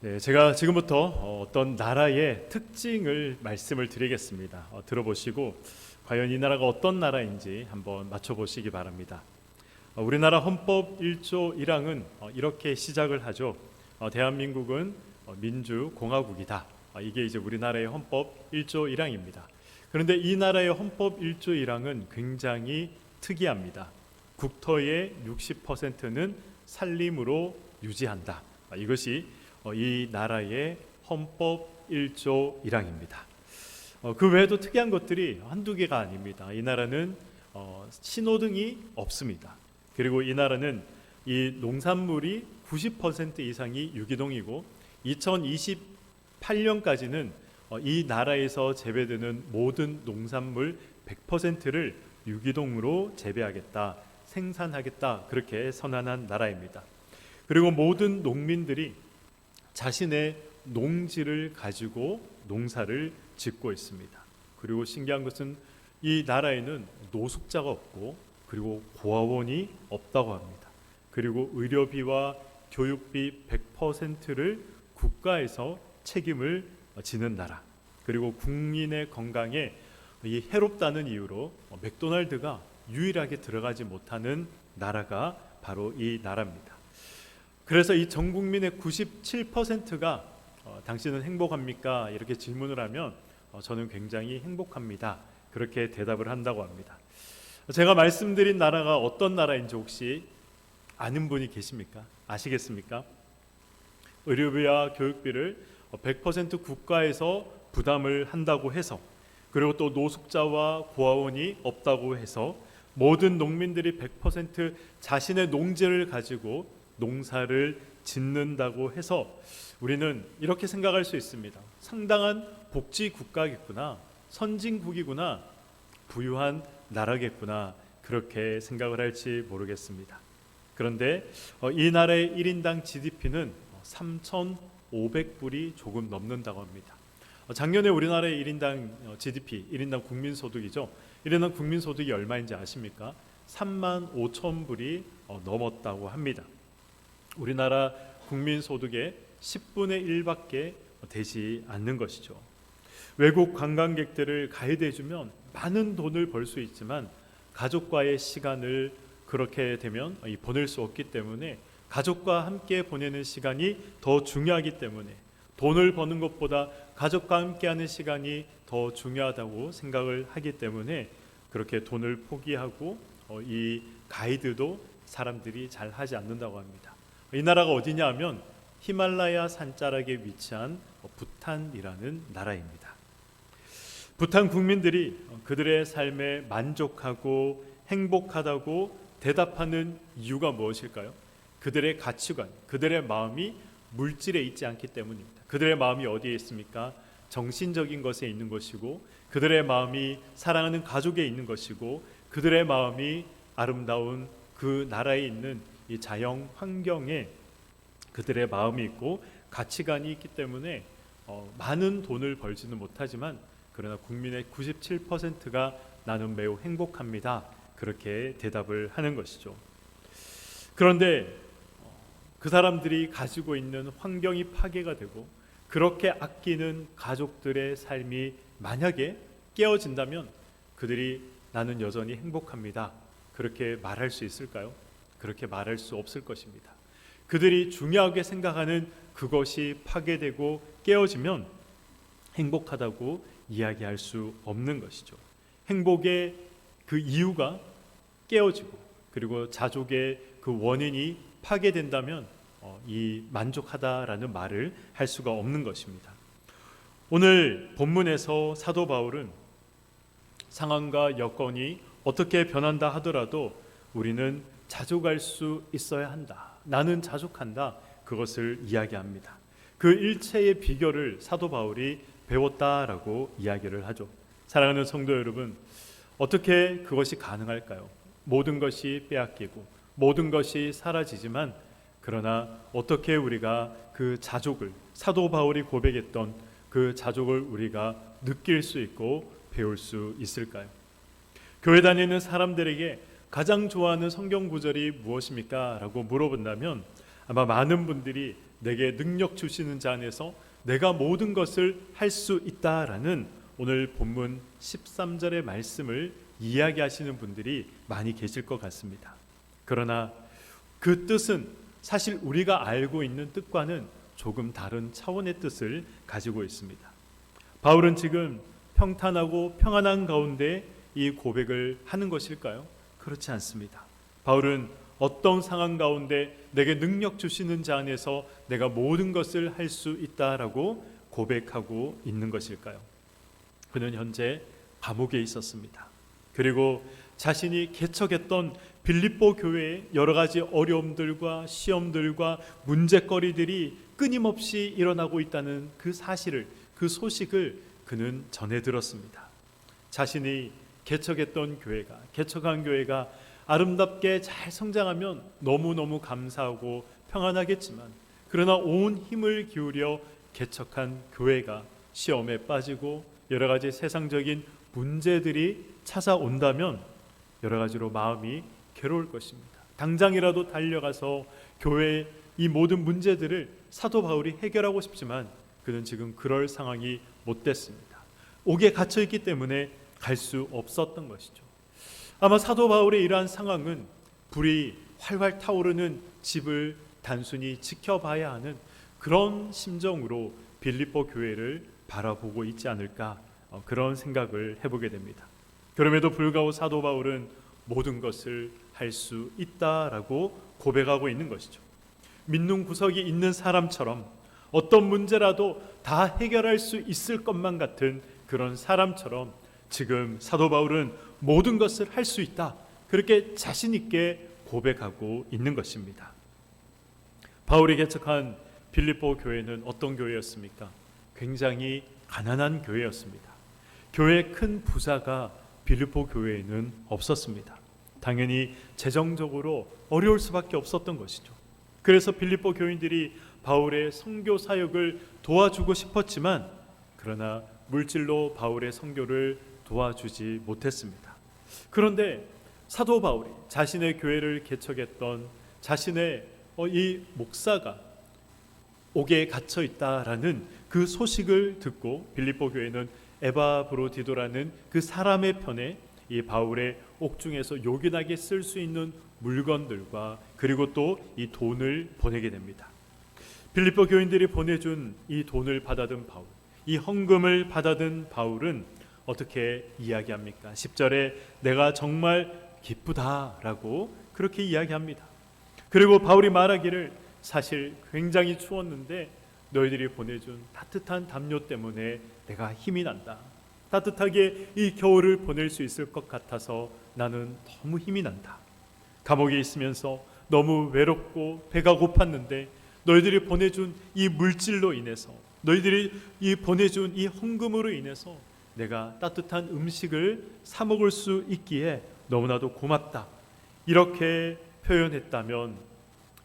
네, 제가 지금부터 어떤 나라의 특징을 말씀을 드리겠습니다. 들어보시고 과연 이 나라가 어떤 나라인지 한번 맞춰보시기 바랍니다. 우리나라 헌법 1조 1항은 이렇게 시작을 하죠. 대한민국은 민주공화국이다. 이게 이제 우리나라의 헌법 1조 1항입니다. 그런데 이 나라의 헌법 1조 1항은 굉장히 특이합니다. 국토의 60%는 산림으로 유지한다. 이것이 이 나라의 헌법 1조 1항입니다. 그 외에도 특이한 것들이 한두 개가 아닙니다. 이 나라는 신호등이 없습니다. 그리고 이 나라는 이 농산물이 90% 이상이 유기농이고 2028년까지는 이 나라에서 재배되는 모든 농산물 100%를 유기농으로 재배하겠다, 생산하겠다, 그렇게 선언한 나라입니다. 그리고 모든 농민들이 자신의 농지를 가지고 농사를 짓고 있습니다. 그리고 신기한 것은 이 나라에는 노숙자가 없고 그리고 고아원이 없다고 합니다. 그리고 의료비와 교육비 100%를 국가에서 책임을 지는 나라. 그리고 국민의 건강에 이 해롭다는 이유로 맥도날드가 유일하게 들어가지 못하는 나라가 바로 이 나라입니다. 그래서 이 전 국민의 97%가 당신은 행복합니까? 이렇게 질문을 하면 저는 굉장히 행복합니다. 그렇게 대답을 한다고 합니다. 제가 말씀드린 나라가 어떤 나라인지 혹시 아는 분이 계십니까? 아시겠습니까? 의료비와 교육비를 100% 국가에서 부담을 한다고 해서, 그리고 또 노숙자와 고아원이 없다고 해서 모든 농민들이 100% 자신의 농지를 가지고 농사를 짓는다고 해서 우리는 이렇게 생각할 수 있습니다. 상당한 복지 국가겠구나, 선진국이구나, 부유한 나라겠구나, 그렇게 생각을 할지 모르겠습니다. 그런데 이 나라의 1인당 GDP는 3,500불이 조금 넘는다고 합니다. 작년에 우리나라의 1인당 GDP, 1인당 국민소득이죠. 1인당 국민소득이 얼마인지 아십니까? 35,000불이 넘었다고 합니다. 우리나라 국민소득의 10분의 1밖에 되지 않는 것이죠. 외국 관광객들을 가이드해주면 많은 돈을 벌 수 있지만 가족과의 시간을 그렇게 되면 보낼 수 없기 때문에 가족과 함께 보내는 시간이 더 중요하기 때문에 돈을 버는 것보다 가족과 함께하는 시간이 더 중요하다고 생각을 하기 때문에 그렇게 돈을 포기하고 이 가이드도 사람들이 잘 하지 않는다고 합니다. 이 나라가 어디냐 하면 히말라야 산자락에 위치한 부탄이라는 나라입니다. 부탄 국민들이 그들의 삶에 만족하고 행복하다고 대답하는 이유가 무엇일까요? 그들의 가치관, 그들의 마음이 물질에 있지 않기 때문입니다. 그들의 마음이 어디에 있습니까? 정신적인 것에 있는 것이고, 그들의 마음이 사랑하는 가족에 있는 것이고, 그들의 마음이 아름다운 그 나라에 있는 이 자연 환경에 그들의 마음이 있고 가치관이 있기 때문에 많은 돈을 벌지는 못하지만 그러나 국민의 97%가 나는 매우 행복합니다. 그렇게 대답을 하는 것이죠. 그런데 그 사람들이 가지고 있는 환경이 파괴가 되고 그렇게 아끼는 가족들의 삶이 만약에 깨어진다면 그들이 나는 여전히 행복합니다. 그렇게 말할 수 있을까요? 그렇게 말할 수 없을 것입니다. 그들이 중요하게 생각하는 그것이 파괴되고 깨어지면 행복하다고 이야기할 수 없는 것이죠. 행복의 그 이유가 깨어지고 그리고 자족의 그 원인이 파괴된다면 이 만족하다라는 말을 할 수가 없는 것입니다. 오늘 본문에서 사도 바울은 상황과 여건이 어떻게 변한다 하더라도 우리는 자족할 수 있어야 한다. 나는 자족한다. 그것을 이야기합니다. 그 일체의 비결을 사도 바울이 배웠다라고 이야기를 하죠. 사랑하는 성도 여러분, 어떻게 그것이 가능할까요? 모든 것이 빼앗기고 모든 것이 사라지지만 그러나 어떻게 우리가 그 자족을, 사도 바울이 고백했던 그 자족을 우리가 느낄 수 있고 배울 수 있을까요? 교회 다니는 사람들에게 가장 좋아하는 성경 구절이 무엇입니까? 라고 물어본다면 아마 많은 분들이 내게 능력 주시는 자 안에서 내가 모든 것을 할 수 있다라는 오늘 본문 13절의 말씀을 이야기하시는 분들이 많이 계실 것 같습니다. 그러나 그 뜻은 사실 우리가 알고 있는 뜻과는 조금 다른 차원의 뜻을 가지고 있습니다. 바울은 지금 평탄하고 평안한 가운데 이 고백을 하는 것일까요? 그렇지 않습니다. 바울은 어떤 상황 가운데 내게 능력 주시는 자 안에서 내가 모든 것을 할 수 있다라고 고백하고 있는 것일까요? 그는 현재 감옥에 있었습니다. 그리고 자신이 개척했던 빌립보 교회에 여러 가지 어려움들과 시험들과 문제거리들이 끊임없이 일어나고 있다는 그 사실을, 그 소식을 그는 전해 들었습니다. 자신이 개척했던 교회가, 개척한 교회가 아름답게 잘 성장하면 너무너무 감사하고 평안하겠지만, 그러나 온 힘을 기울여 개척한 교회가 시험에 빠지고 여러 가지 세상적인 문제들이 찾아온다면 여러 가지로 마음이 괴로울 것입니다. 당장이라도 달려가서 교회의 이 모든 문제들을 사도 바울이 해결하고 싶지만 그는 지금 그럴 상황이 못 됐습니다. 옥에 갇혀 있기 때문에 갈 수 없었던 것이죠. 아마 사도 바울의 이러한 상황은 불이 활활 타오르는 집을 단순히 지켜봐야 하는 그런 심정으로 빌립보 교회를 바라보고 있지 않을까, 그런 생각을 해보게 됩니다. 그럼에도 불구하고 사도 바울은 모든 것을 할 수 있다라고 고백하고 있는 것이죠. 믿는 구석이 있는 사람처럼, 어떤 문제라도 다 해결할 수 있을 것만 같은 그런 사람처럼 지금 사도 바울은 모든 것을 할 수 있다, 그렇게 자신 있게 고백하고 있는 것입니다. 바울이 개척한 빌립보 교회는 어떤 교회였습니까? 굉장히 가난한 교회였습니다. 교회의 큰 부자가 빌립보 교회에는 없었습니다. 당연히 재정적으로 어려울 수밖에 없었던 것이죠. 그래서 빌립보 교인들이 바울의 선교 사역을 도와주고 싶었지만, 그러나 물질로 바울의 선교를 도와주지 못했습니다. 그런데 사도 바울이 자신의 교회를 개척했던 자신의 이 목사가 옥에 갇혀 있다라는 그 소식을 듣고 빌립보 교회는 에바브로디도라는 그 사람의 편에 이 바울의 옥중에서 요긴하게 쓸 수 있는 물건들과 그리고 또 이 돈을 보내게 됩니다. 빌립보 교인들이 보내준 이 돈을 받아든 바울, 이 헌금을 받아든 바울은 어떻게 이야기합니까? 10절에 내가 정말 기쁘다라고 그렇게 이야기합니다. 그리고 바울이 말하기를 사실 굉장히 추웠는데 너희들이 보내준 따뜻한 담요 때문에 내가 힘이 난다. 따뜻하게 이 겨울을 보낼 수 있을 것 같아서 나는 너무 힘이 난다. 감옥에 있으면서 너무 외롭고 배가 고팠는데 너희들이 보내준 이 물질로 인해서, 너희들이 이 보내준 이 헌금으로 인해서 내가 따뜻한 음식을 사 먹을 수 있기에 너무나도 고맙다. 이렇게 표현했다면,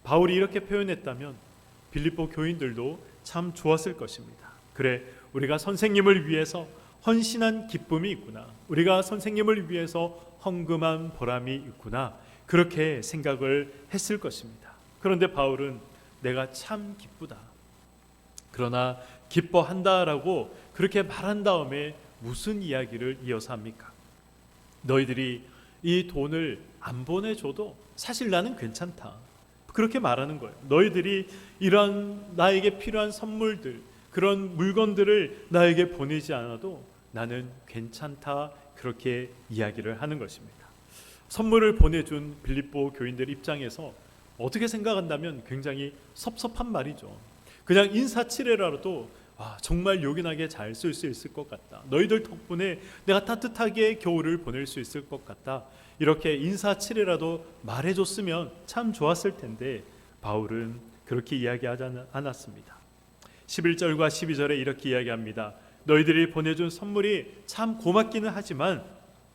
바울이 이렇게 표현했다면 빌립보 교인들도 참 좋았을 것입니다. 그래, 우리가 선생님을 위해서 헌신한 기쁨이 있구나, 우리가 선생님을 위해서 헌금한 보람이 있구나, 그렇게 생각을 했을 것입니다. 그런데 바울은 내가 참 기쁘다, 그러나 기뻐한다라고 그렇게 말한 다음에 무슨 이야기를 이어서 합니까? 너희들이 이 돈을 안 보내줘도 사실 나는 괜찮다, 그렇게 말하는 거예요. 너희들이 이런 나에게 필요한 선물들, 그런 물건들을 나에게 보내지 않아도 나는 괜찮다, 그렇게 이야기를 하는 것입니다. 선물을 보내준 빌립보 교인들 입장에서 어떻게 생각한다면 굉장히 섭섭한 말이죠. 그냥 인사치레라도 정말 요긴하게 잘 쓸 수 있을 것 같다, 너희들 덕분에 내가 따뜻하게 겨울을 보낼 수 있을 것 같다, 이렇게 인사치레라도 말해줬으면 참 좋았을 텐데 바울은 그렇게 이야기하지 않았습니다. 11절과 12절에 이렇게 이야기합니다. 너희들이 보내준 선물이 참 고맙기는 하지만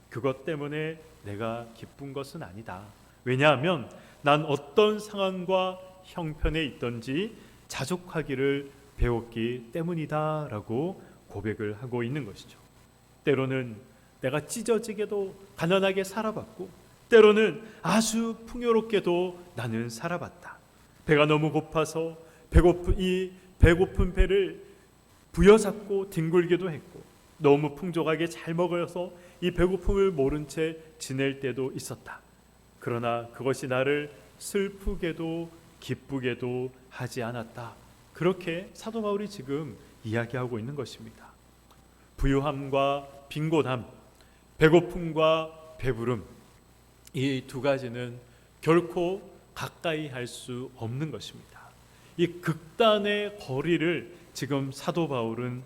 그것 때문에 내가 기쁜 것은 아니다. 왜냐하면 난 어떤 상황과 형편에 있든지 자족하기를 배웠기 때문이다 라고 고백을 하고 있는 것이죠. 때로는 내가 찢어지게도 가난하게 살아봤고, 때로는 아주 풍요롭게도 나는 살아봤다. 배가 너무 고파서 이 배고픈 배를 부여잡고 뒹굴기도 했고, 너무 풍족하게 잘 먹어서 이 배고픔을 모른 채 지낼 때도 있었다. 그러나 그것이 나를 슬프게도 기쁘게도 하지 않았다. 그렇게 사도 바울이 지금 이야기하고 있는 것입니다. 부유함과 빈곤함, 배고픔과 배부름, 이 두 가지는 결코 가까이 할 수 없는 것입니다. 이 극단의 거리를 지금 사도 바울은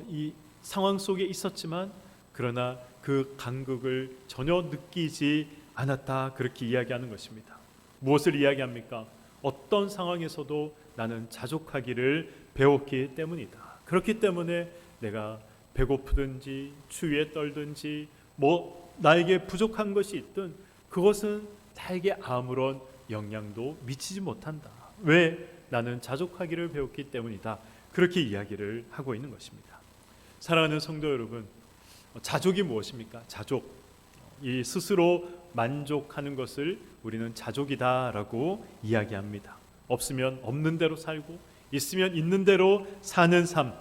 이 상황 속에 있었지만, 그러나 그 간극을 전혀 느끼지 않았다, 그렇게 이야기하는 것입니다. 무엇을 이야기합니까? 어떤 상황에서도 나는 자족하기를 배웠기 때문이다. 그렇기 때문에 내가 배고프든지 추위에 떨든지 나에게 부족한 것이 있든 그것은 나에게 아무런 영향도 미치지 못한다. 왜? 나는 자족하기를 배웠기 때문이다. 그렇게 이야기를 하고 있는 것입니다. 사랑하는 성도 여러분, 자족이 무엇입니까? 자족, 이 스스로 만족하는 것을 우리는 자족이다라고 이야기합니다. 없으면 없는 대로 살고 있으면 있는 대로 사는 삶,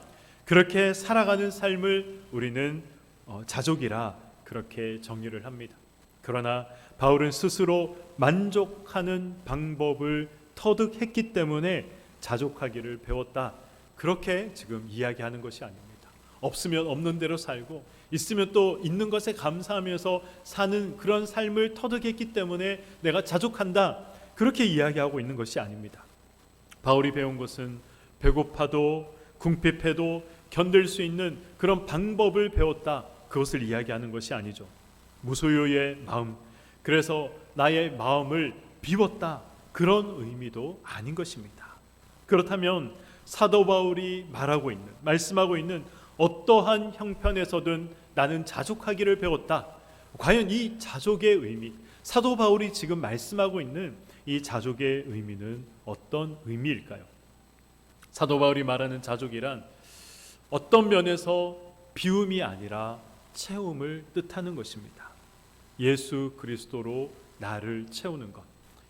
그렇게 살아가는 삶을 우리는 자족이라 그렇게 정의를 합니다. 그러나 바울은 스스로 만족하는 방법을 터득했기 때문에 자족하기를 배웠다, 그렇게 지금 이야기하는 것이 아닙니다. 없으면 없는 대로 살고 있으면 또 있는 것에 감사하면서 사는 그런 삶을 터득했기 때문에 내가 자족한다, 그렇게 이야기하고 있는 것이 아닙니다. 바울이 배운 것은 배고파도 궁핍해도 견딜 수 있는 그런 방법을 배웠다, 그것을 이야기하는 것이 아니죠. 무소유의 마음, 그래서 나의 마음을 비웠다, 그런 의미도 아닌 것입니다. 그렇다면 사도 바울이 말씀하고 있는 어떠한 형편에서든 나는 자족하기를 배웠다, 과연 이 자족의 의미, 사도 바울이 지금 말씀하고 있는 이 자족의 의미는 어떤 의미일까요? 사도 바울이 말하는 자족이란 어떤 면에서 비움이 아니라 채움을 뜻하는 것입니다. 예수 그리스도로 나를 채우는 것,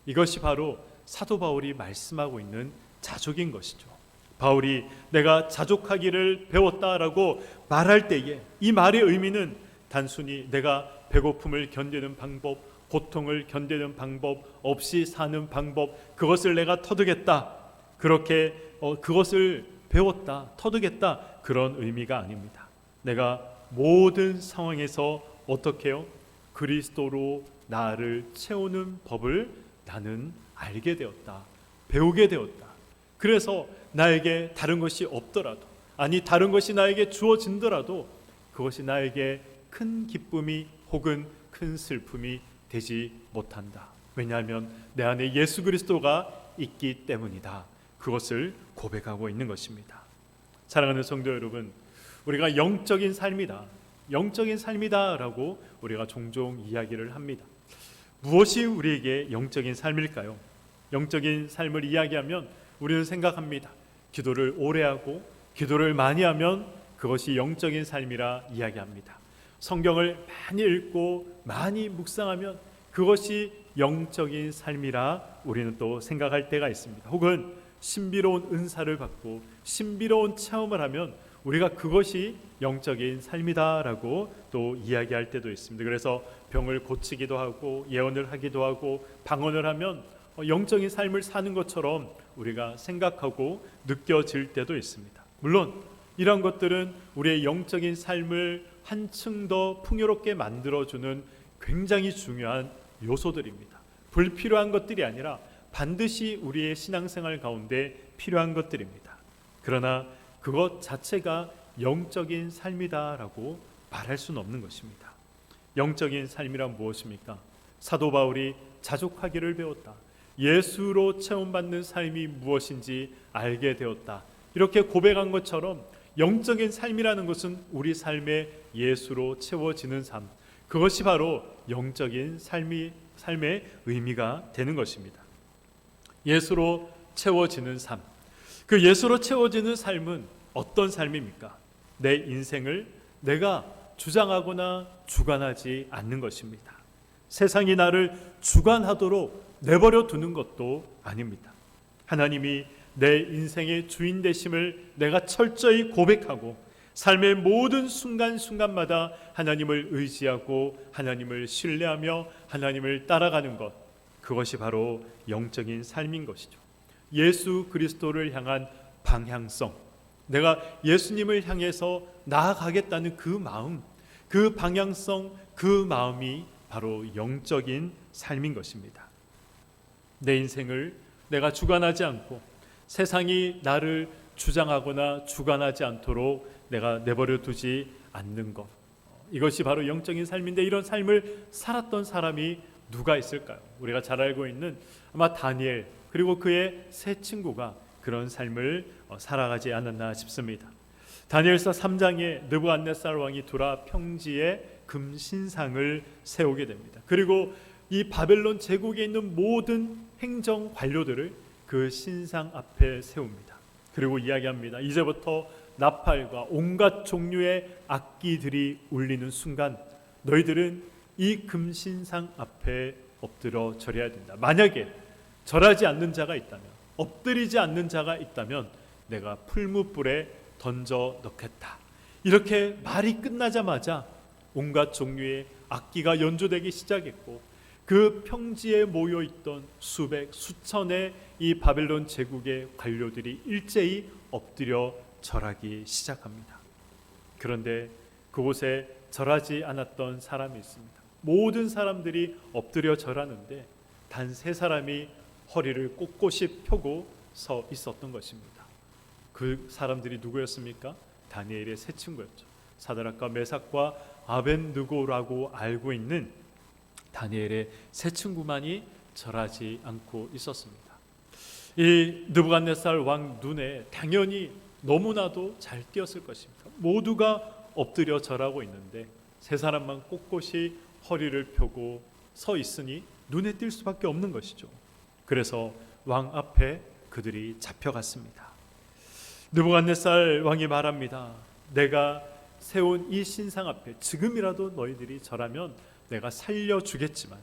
이것이 바로 사도 바울이 말씀하고 있는 자족인 것이죠. 바울이 내가 자족하기를 배웠다라고 말할 때에 이 말의 의미는 단순히 내가 배고픔을 견디는 방법, 고통을 견디는 방법, 없이 사는 방법, 그것을 내가 터득했다, 그렇게 그것을 배웠다, 터득했다, 그런 의미가 아닙니다. 내가 모든 상황에서 어떻게 해요? 그리스도로 나를 채우는 법을 나는 알게 되었다, 배우게 되었다. 그래서 나에게 다른 것이 없더라도, 아니 다른 것이 나에게 주어진더라도 그것이 나에게 큰 기쁨이 혹은 큰 슬픔이 되지 못한다. 왜냐하면 내 안에 예수 그리스도가 있기 때문이다. 그것을 고백하고 있는 것입니다. 사랑하는 성도 여러분, 우리가 영적인 삶이다라고 우리가 종종 이야기를 합니다. 무엇이 우리에게 영적인 삶일까요? 영적인 삶을 이야기하면 우리는 생각합니다. 기도를 오래 하고 기도를 많이 하면 그것이 영적인 삶이라 이야기합니다. 성경을 많이 읽고 많이 묵상하면 그것이 영적인 삶이라 우리는 또 생각할 때가 있습니다. 혹은 신비로운 은사를 받고 신비로운 체험을 하면 우리가 그것이 영적인 삶이다라고 또 이야기할 때도 있습니다. 그래서 병을 고치기도 하고 예언을 하기도 하고 방언을 하면 영적인 삶을 사는 것처럼 우리가 생각하고 느껴질 때도 있습니다. 물론 이런 것들은 우리의 영적인 삶을 한층 더 풍요롭게 만들어주는 굉장히 중요한 요소들입니다. 불필요한 것들이 아니라 반드시 우리의 신앙생활 가운데 필요한 것들입니다. 그러나 그것 자체가 영적인 삶이다라고 말할 수는 없는 것입니다. 영적인 삶이란 무엇입니까? 사도 바울이 자족하기를 배웠다, 예수로 체험받는 삶이 무엇인지 알게 되었다, 이렇게 고백한 것처럼 영적인 삶이라는 것은 우리 삶에 예수로 채워지는 삶, 그것이 바로 영적인 삶의 의미가 되는 것입니다. 예수로 채워지는 삶, 그 예수로 채워지는 삶은 어떤 삶입니까? 내 인생을 내가 주장하거나 주관하지 않는 것입니다. 세상이 나를 주관하도록 내버려 두는 것도 아닙니다. 하나님이 내 인생의 주인 되심을 내가 철저히 고백하고 삶의 모든 순간순간마다 하나님을 의지하고 하나님을 신뢰하며 하나님을 따라가는 것, 그것이 바로 영적인 삶인 것이죠. 예수 그리스도를 향한 방향성, 내가 예수님을 향해서 나아가겠다는 그 마음, 그 방향성, 그 마음이 바로 영적인 삶인 것입니다. 내 인생을 내가 주관하지 않고 세상이 나를 주장하거나 주관하지 않도록 내가 내버려 두지 않는 것, 이것이 바로 영적인 삶인데, 이런 삶을 살았던 사람이 누가 있을까요? 우리가 잘 알고 있는 아마 다니엘, 그리고 그의 세 친구가 그런 삶을 살아가지 않았나 싶습니다. 다니엘서 3장에 느부갓네살 왕이 돌아 평지에 금신상을 세우게 됩니다. 그리고 이 바벨론 제국에 있는 모든 행정 관료들을 그 신상 앞에 세웁니다. 그리고 이야기합니다. 이제부터 나팔과 온갖 종류의 악기들이 울리는 순간 너희들은 이 금신상 앞에 엎드려 절해야 된다. 만약에 절하지 않는 자가 있다면, 엎드리지 않는 자가 있다면 내가 풀무불에 던져 넣겠다. 이렇게 말이 끝나자마자 온갖 종류의 악기가 연주되기 시작했고, 그 평지에 모여있던 수백 수천의 이 바벨론 제국의 관료들이 일제히 엎드려 절하기 시작합니다. 그런데 그곳에 절하지 않았던 사람이 있습니다. 모든 사람들이 엎드려 절하는데 단 세 사람이 허리를 꼿꼿이 펴고 서 있었던 것입니다. 그 사람들이 누구였습니까? 다니엘의 세 친구였죠. 사드락과 메삭과 아벤느고라고 알고 있는 다니엘의 세 친구만이 절하지 않고 있었습니다. 이 느부갓네살 왕 눈에 당연히 너무나도 잘 띄었을 것입니다. 모두가 엎드려 절하고 있는데 세 사람만 꼿꼿이 허리를 펴고 서 있으니 눈에 띌 수밖에 없는 것이죠. 그래서 왕 앞에 그들이 잡혀갔습니다. 느부갓네살 왕이 말합니다. 내가 세운 이 신상 앞에 지금이라도 너희들이 절하면 내가 살려주겠지만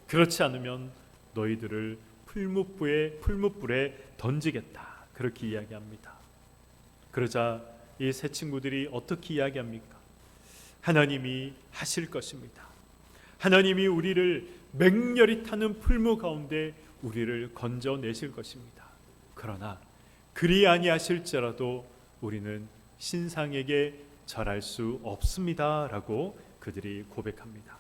그렇지 않으면 너희들을 풀무불에 던지겠다. 그렇게 이야기합니다. 그러자 이 세 친구들이 어떻게 이야기합니까? 하나님이 하실 것입니다. 하나님이 우리를 맹렬히 타는 풀무 가운데 우리를 건져내실 것입니다. 그러나 그리 아니하실지라도 우리는 신상에게 절할 수 없습니다. 라고 그들이 고백합니다.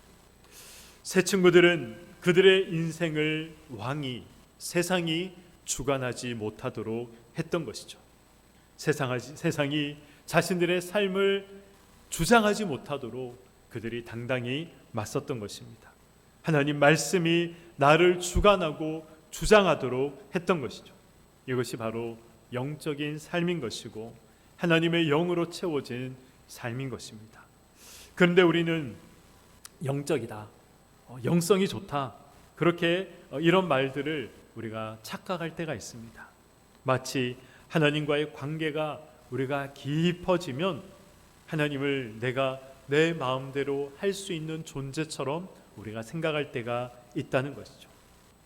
세 친구들은 그들의 인생을 왕이, 세상이 주관하지 못하도록 했던 것이죠. 세상이 자신들의 삶을 주장하지 못하도록 그들이 당당히 맞섰던 것입니다. 하나님 말씀이 나를 주관하고 주장하도록 했던 것이죠. 이것이 바로 영적인 삶인 것이고 하나님의 영으로 채워진 삶인 것입니다. 그런데 우리는 영적이다, 영성이 좋다, 그렇게 이런 말들을 우리가 착각할 때가 있습니다. 마치 하나님과의 관계가 우리가 깊어지면 하나님을 내가 내 마음대로 할 수 있는 존재처럼 우리가 생각할 때가 있다는 것이죠.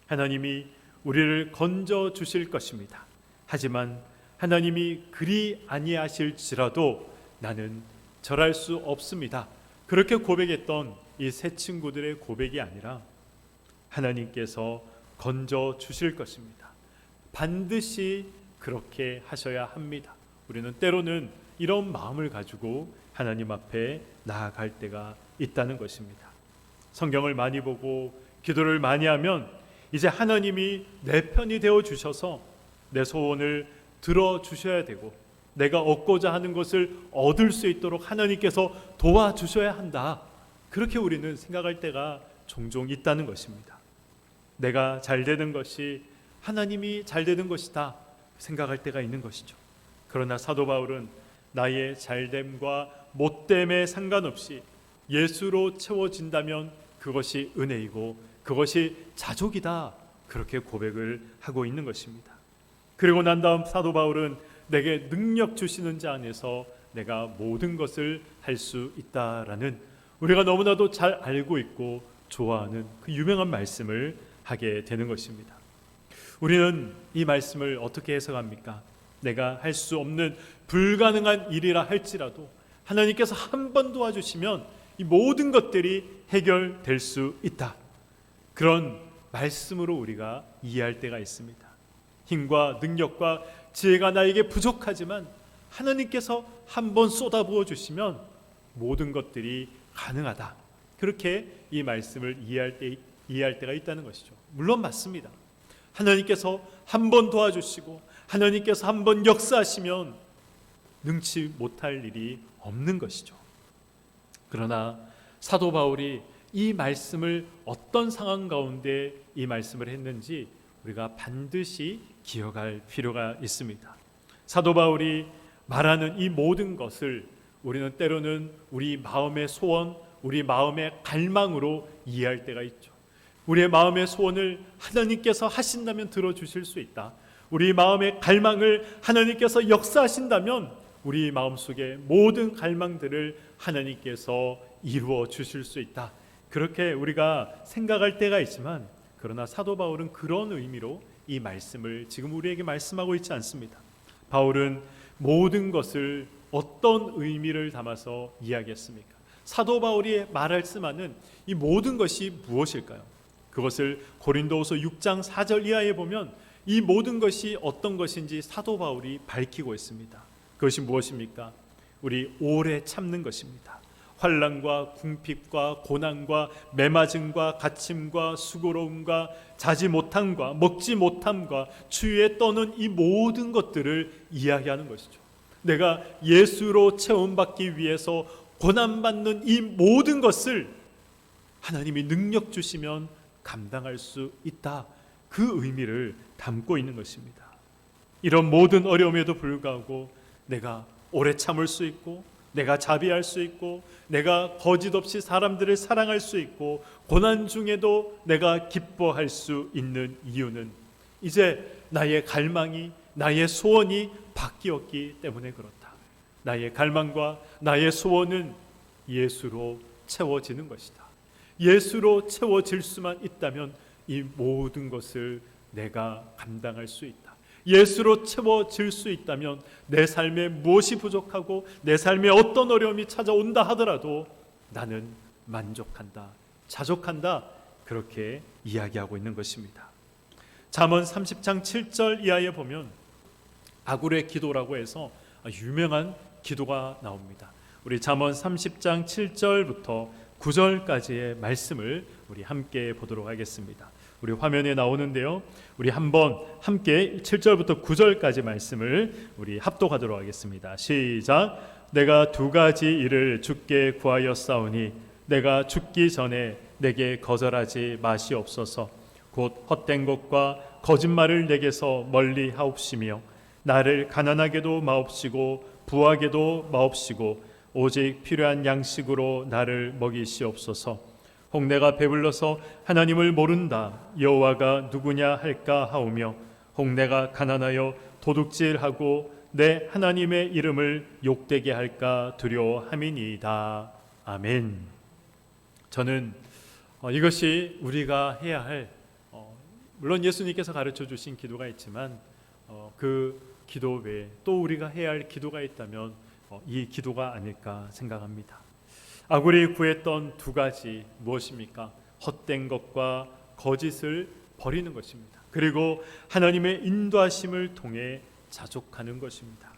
하나님이 우리를 건져 주실 것입니다. 하지만 하나님이 그리 아니하실지라도 나는 절할 수 없습니다. 그렇게 고백했던 이 세 친구들의 고백이 아니라 하나님께서 건져 주실 것입니다. 반드시 그렇게 하셔야 합니다. 우리는 때로는 이런 마음을 가지고 하나님 앞에 나아갈 때가 있다는 것입니다. 성경을 많이 보고 기도를 많이 하면 이제 하나님이 내 편이 되어 주셔서 내 소원을 들어주셔야 되고 내가 얻고자 하는 것을 얻을 수 있도록 하나님께서 도와주셔야 한다. 그렇게 우리는 생각할 때가 종종 있다는 것입니다. 내가 잘 되는 것이 하나님이 잘 되는 것이다 생각할 때가 있는 것이죠. 그러나 사도 바울은 나의 잘됨과 못됨에 상관없이 예수로 채워진다면 그것이 은혜이고 그것이 자족이다, 그렇게 고백을 하고 있는 것입니다. 그리고 난 다음 사도 바울은 내게 능력 주시는 자 안에서 내가 모든 것을 할 수 있다라는, 우리가 너무나도 잘 알고 있고 좋아하는 그 유명한 말씀을 하게 되는 것입니다. 우리는 이 말씀을 어떻게 해석합니까? 내가 할 수 없는 불가능한 일이라 할지라도 하나님께서 한 번 도와주시면 이 모든 것들이 해결될 수 있다. 그런 말씀으로 우리가 이해할 때가 있습니다. 힘과 능력과 지혜가 나에게 부족하지만 하나님께서 한 번 쏟아부어 주시면 모든 것들이 가능하다. 그렇게 이 말씀을 이해할 때가 있다는 것이죠. 물론 맞습니다. 하나님께서 한 번 도와주시고 하나님께서 한 번 역사하시면 능치 못할 일이 없는 것이죠. 그러나 사도 바울이 이 말씀을 어떤 상황 가운데 이 말씀을 했는지 우리가 반드시 기억할 필요가 있습니다. 사도 바울이 말하는 이 모든 것을 우리는 때로는 우리 마음의 소원, 우리 마음의 갈망으로 이해할 때가 있죠. 우리의 마음의 소원을 하나님께서 하신다면 들어주실 수 있다. 우리 마음의 갈망을 하나님께서 역사하신다면 우리 마음속의 모든 갈망들을 하나님께서 이루어 주실 수 있다. 그렇게 우리가 생각할 때가 있지만, 그러나 사도 바울은 그런 의미로 이 말씀을 지금 우리에게 말씀하고 있지 않습니다. 바울은 모든 것을 어떤 의미를 담아서 이야기했습니까? 사도 바울이 말씀하는 이 모든 것이 무엇일까요? 그것을 고린도후서 6장 4절 이하에 보면 이 모든 것이 어떤 것인지 사도 바울이 밝히고 있습니다. 그것이 무엇입니까? 우리 오래 참는 것입니다. 환난과 궁핍과 고난과 매맞음과 갇힘과 수고로움과 자지 못함과 먹지 못함과 추위에 떠는 이 모든 것들을 이야기하는 것이죠. 내가 예수로 체험받기 위해서 고난받는 이 모든 것을 하나님이 능력 주시면 감당할 수 있다. 그 의미를 담고 있는 것입니다. 이런 모든 어려움에도 불구하고 내가 오래 참을 수 있고, 내가 자비할 수 있고, 내가 거짓 없이 사람들을 사랑할 수 있고, 고난 중에도 내가 기뻐할 수 있는 이유는 이제 나의 갈망이, 나의 소원이 바뀌었기 때문에 그렇다. 나의 갈망과 나의 소원은 예수로 채워지는 것이다. 예수로 채워질 수만 있다면 이 모든 것을 내가 감당할 수 있다. 예수로 채워질 수 있다면 내 삶에 무엇이 부족하고 내 삶에 어떤 어려움이 찾아온다 하더라도 나는 만족한다, 자족한다, 그렇게 이야기하고 있는 것입니다. 잠언 30장 7절 이하에 보면 아굴의 기도라고 해서 유명한 기도가 나옵니다. 우리 잠언 30장 7절부터 9절까지의 말씀을 우리 함께 보도록 하겠습니다. 우리 화면에 나오는데요, 우리 한번 함께 7절부터 9절까지 말씀을 우리 합독하도록 하겠습니다. 시작. 내가 두 가지 일을 주께 구하였사오니 내가 죽기 전에 내게 거절하지 마시옵소서. 곧 헛된 것과 거짓말을 내게서 멀리 하옵시며 나를 가난하게도 마옵시고 부하게도 마옵시고 오직 필요한 양식으로 나를 먹이시옵소서. 혹 내가 배불러서 하나님을 모른다 여호와가 누구냐 할까 하오며 혹 내가 가난하여 도둑질하고 내 하나님의 이름을 욕되게 할까 두려워함이니이다. 아멘. 저는 이것이 우리가 해야 할, 물론 예수님께서 가르쳐 주신 기도가 있지만 그 기도 외에 또 우리가 해야 할 기도가 있다면 이 기도가 아닐까 생각합니다. 아굴이 구했던 두 가지 무엇입니까? 헛된 것과 거짓을 버리는 것입니다. 그리고 하나님의 인도하심을 통해 자족하는 것입니다.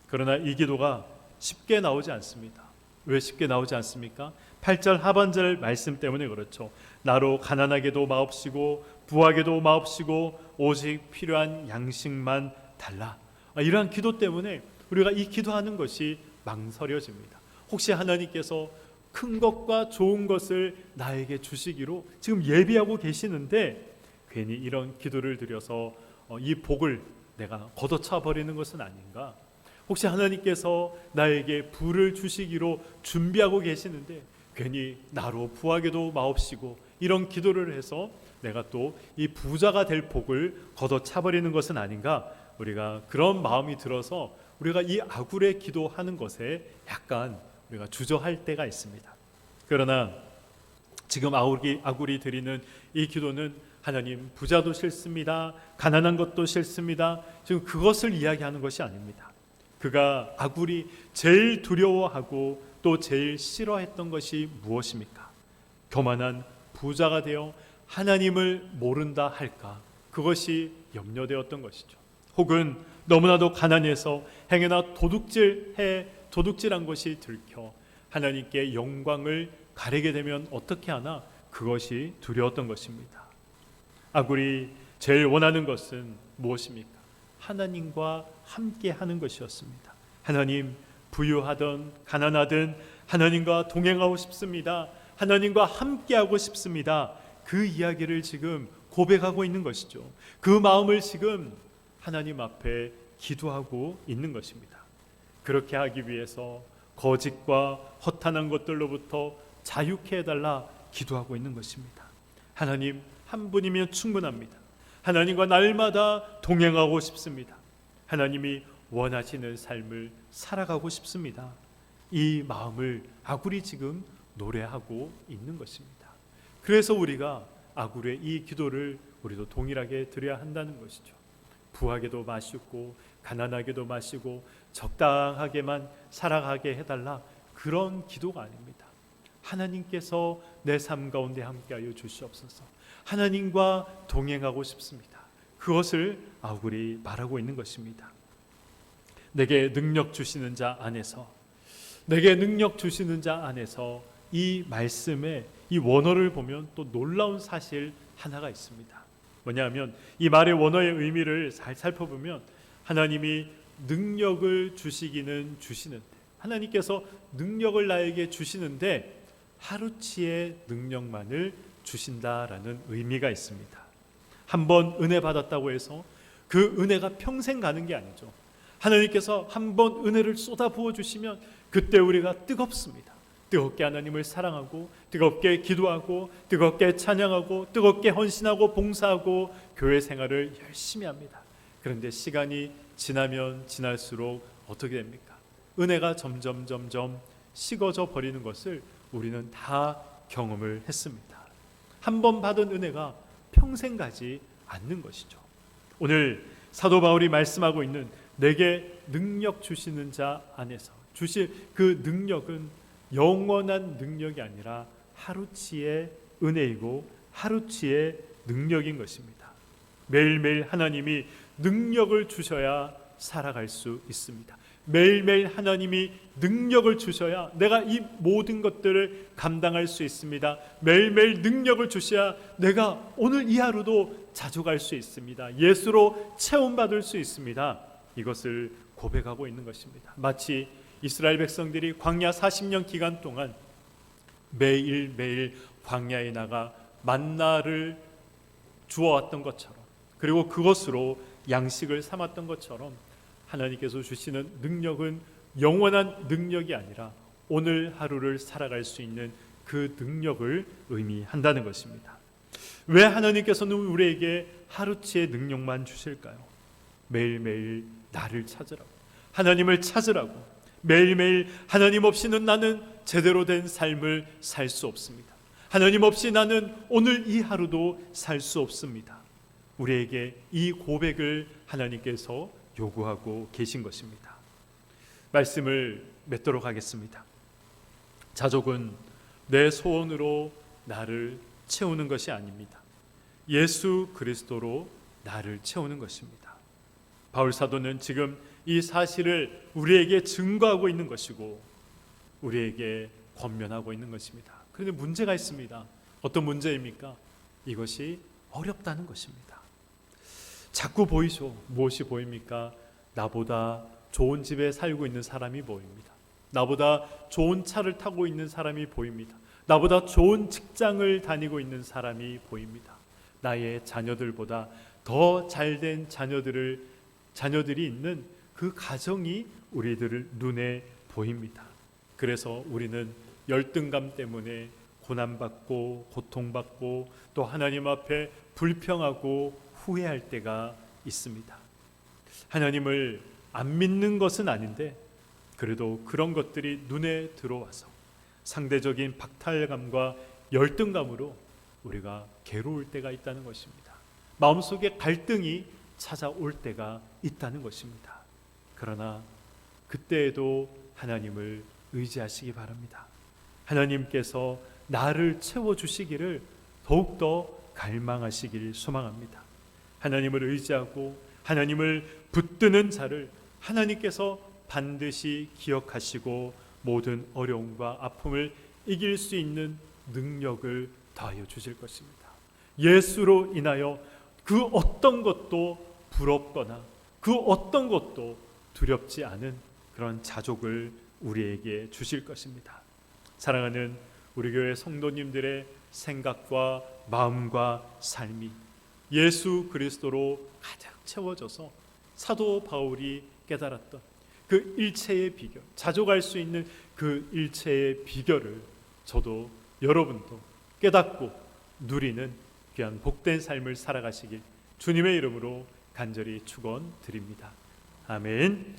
그러나 이 기도가 쉽게 나오지 않습니다. 왜 쉽게 나오지 않습니까? 8절 하반절 말씀 때문에 그렇죠. 나로 가난하게도 마옵시고 부하게도 마옵시고 오직 필요한 양식만 달라. 이러한 기도 때문에 우리가 이 기도하는 것이 망설여집니다. 혹시 하나님께서 큰 것과 좋은 것을 나에게 주시기로 지금 예비하고 계시는데 괜히 이런 기도를 드려서 이 복을 내가 걷어차 버리는 것은 아닌가? 혹시 하나님께서 나에게 부를 주시기로 준비하고 계시는데 괜히 나로 부하게도 마옵시고 이런 기도를 해서 내가 또 이 부자가 될 복을 걷어차 버리는 것은 아닌가? 우리가 그런 마음이 들어서 우리가 이 아굴의 기도하는 것에 약간 우리가 주저할 때가 있습니다. 그러나 지금 아굴이 드리는 이 기도는 하나님, 부자도 싫습니다. 가난한 것도 싫습니다. 지금 그것을 이야기하는 것이 아닙니다. 그가 아굴이 제일 두려워하고 또 제일 싫어했던 것이 무엇입니까? 교만한 부자가 되어 하나님을 모른다 할까? 그것이 염려되었던 것이죠. 혹은 너무나도 가난해서 행여나 도둑질한 것이 들켜 하나님께 영광을 가리게 되면 어떻게 하나? 그것이 두려웠던 것입니다. 아굴이 제일 원하는 것은 무엇입니까? 하나님과 함께 하는 것이었습니다. 하나님, 부유하든 가난하든 하나님과 동행하고 싶습니다. 하나님과 함께하고 싶습니다. 그 이야기를 지금 고백하고 있는 것이죠. 그 마음을 지금 하나님 앞에 기도하고 있는 것입니다. 그렇게 하기 위해서 거짓과 허탄한 것들로부터 자유케 해달라 기도하고 있는 것입니다. 하나님, 한 분이면 충분합니다. 하나님과 날마다 동행하고 싶습니다. 하나님이 원하시는 삶을 살아가고 싶습니다. 이 마음을 아굴이 지금 노래하고 있는 것입니다. 그래서 우리가 아굴의 이 기도를 우리도 동일하게 드려야 한다는 것이죠. 부하게도 마시고 가난하게도 마시고 적당하게만 살아가게 해달라, 그런 기도가 아닙니다. 하나님께서 내 삶 가운데 함께하여 주시옵소서. 하나님과 동행하고 싶습니다. 그것을 아굴이 말하고 있는 것입니다. 내게 능력 주시는 자 안에서, 내게 능력 주시는 자 안에서, 이 말씀의 이 원어를 보면 또 놀라운 사실 하나가 있습니다. 뭐냐면 이 말의 원어의 의미를 잘 살펴보면 하나님이 능력을 주시기는 주시는데, 하나님께서 능력을 나에게 주시는데 하루치의 능력만을 주신다라는 의미가 있습니다. 한번 은혜 받았다고 해서 그 은혜가 평생 가는 게 아니죠. 하나님께서 한번 은혜를 쏟아 부어 주시면 그때 우리가 뜨겁습니다. 뜨겁게 하나님을 사랑하고 뜨겁게 기도하고 뜨겁게 찬양하고 뜨겁게 헌신하고 봉사하고 교회 생활을 열심히 합니다. 그런데 시간이 지나면 지날수록 어떻게 됩니까? 은혜가 점점 식어져 버리는 것을 우리는 다 경험을 했습니다. 한 번 받은 은혜가 평생 가지 않는 것이죠. 오늘 사도 바울이 말씀하고 있는 내게 능력 주시는 자 안에서 주실 그 능력은 영원한 능력이 아니라 하루치의 은혜이고 하루치의 능력인 것입니다. 매일매일 하나님이 능력을 주셔야 살아갈 수 있습니다. 매일매일 하나님이 능력을 주셔야 내가 이 모든 것들을 감당할 수 있습니다. 매일매일 능력을 주셔야 내가 오늘 이 하루도 자주 갈 수 있습니다. 예수로 체험받을 수 있습니다. 이것을 고백하고 있는 것입니다. 마치 이스라엘 백성들이 광야 40년 기간 동안 매일매일 광야에 나가 만나를 주어왔던 것처럼, 그리고 그것으로 양식을 삼았던 것처럼 하나님께서 주시는 능력은 영원한 능력이 아니라 오늘 하루를 살아갈 수 있는 그 능력을 의미한다는 것입니다. 왜 하나님께서는 우리에게 하루치의 능력만 주실까요? 매일매일 나를 찾으라고, 하나님을 찾으라고. 매일매일 하나님 없이는 나는 제대로 된 삶을 살 수 없습니다. 하나님 없이 나는 오늘 이 하루도 살 수 없습니다. 우리에게 이 고백을 하나님께서 요구하고 계신 것입니다. 말씀을 맺도록 하겠습니다. 자족은 내 소원으로 나를 채우는 것이 아닙니다. 예수 그리스도로 나를 채우는 것입니다. 바울 사도는 지금 이 사실을 우리에게 증거하고 있는 것이고 우리에게 권면하고 있는 것입니다. 그런데 문제가 있습니다. 어떤 문제입니까? 이것이 어렵다는 것입니다. 자꾸 보이죠. 무엇이 보입니까? 나보다 좋은 집에 살고 있는 사람이 보입니다. 나보다 좋은 차를 타고 있는 사람이 보입니다. 나보다 좋은 직장을 다니고 있는 사람이 보입니다. 나의 자녀들보다 더 잘된 자녀들이 있는 그 가정이 우리들을 눈에 보입니다. 그래서 우리는 열등감 때문에 고난받고 고통받고 또 하나님 앞에 불평하고 후회할 때가 있습니다. 하나님을 안 믿는 것은 아닌데 그래도 그런 것들이 눈에 들어와서 상대적인 박탈감과 열등감으로 우리가 괴로울 때가 있다는 것입니다. 마음속에 갈등이 찾아올 때가 있다는 것입니다. 그러나 그때에도 하나님을 의지하시기 바랍니다. 하나님께서 나를 채워주시기를 더욱더 갈망하시길 소망합니다. 하나님을 의지하고 하나님을 붙드는 자를 하나님께서 반드시 기억하시고 모든 어려움과 아픔을 이길 수 있는 능력을 더하여 주실 것입니다. 예수로 인하여 그 어떤 것도 부럽거나 그 어떤 것도 두렵지 않은 그런 자족을 우리에게 주실 것입니다. 사랑하는 우리 교회 성도님들의 생각과 마음과 삶이 예수 그리스도로 가득 채워져서 사도 바울이 깨달았던 그 일체의 비결, 자족할 수 있는 그 일체의 비결을 저도 여러분도 깨닫고 누리는 귀한 복된 삶을 살아가시길 주님의 이름으로 간절히 축원드립니다. 아멘.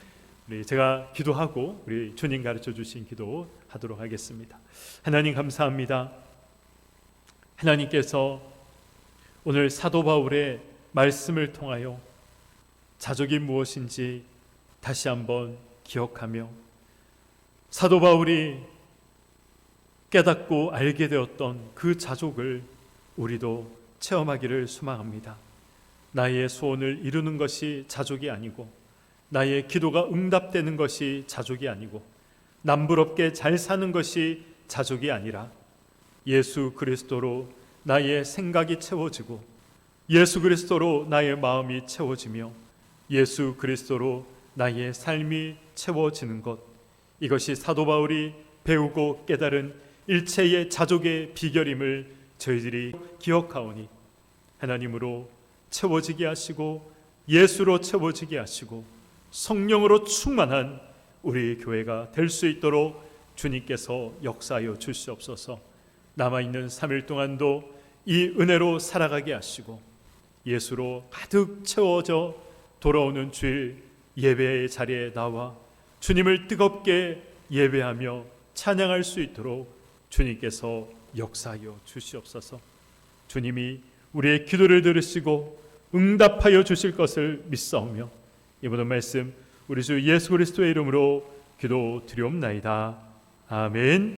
제가 기도하고 우리 주님 가르쳐 주신 기도 하도록 하겠습니다. 하나님 감사합니다. 하나님께서 오늘 사도 바울의 말씀을 통하여 자족이 무엇인지 다시 한번 기억하며 사도 바울이 깨닫고 알게 되었던 그 자족을 우리도 체험하기를 소망합니다. 나의 소원을 이루는 것이 자족이 아니고 나의 기도가 응답되는 것이 자족이 아니고 남부럽게 잘 사는 것이 자족이 아니라 예수 그리스도로 나의 생각이 채워지고 예수 그리스도로 나의 마음이 채워지며 예수 그리스도로 나의 삶이 채워지는 것, 이것이 사도 바울이 배우고 깨달은 일체의 자족의 비결임을 저희들이 기억하오니 하나님으로 채워지게 하시고 예수로 채워지게 하시고 성령으로 충만한 우리 교회가 될 수 있도록 주님께서 역사하여 주시옵소서. 남아있는 3일 동안도 이 은혜로 살아가게 하시고 예수로 가득 채워져 돌아오는 주일 예배의 자리에 나와 주님을 뜨겁게 예배하며 찬양할 수 있도록 주님께서 역사하여 주시옵소서. 주님이 우리의 기도를 들으시고 응답하여 주실 것을 믿사오며 이 모든 말씀 우리 주 예수 그리스도의 이름으로 기도드리옵나이다. 아멘.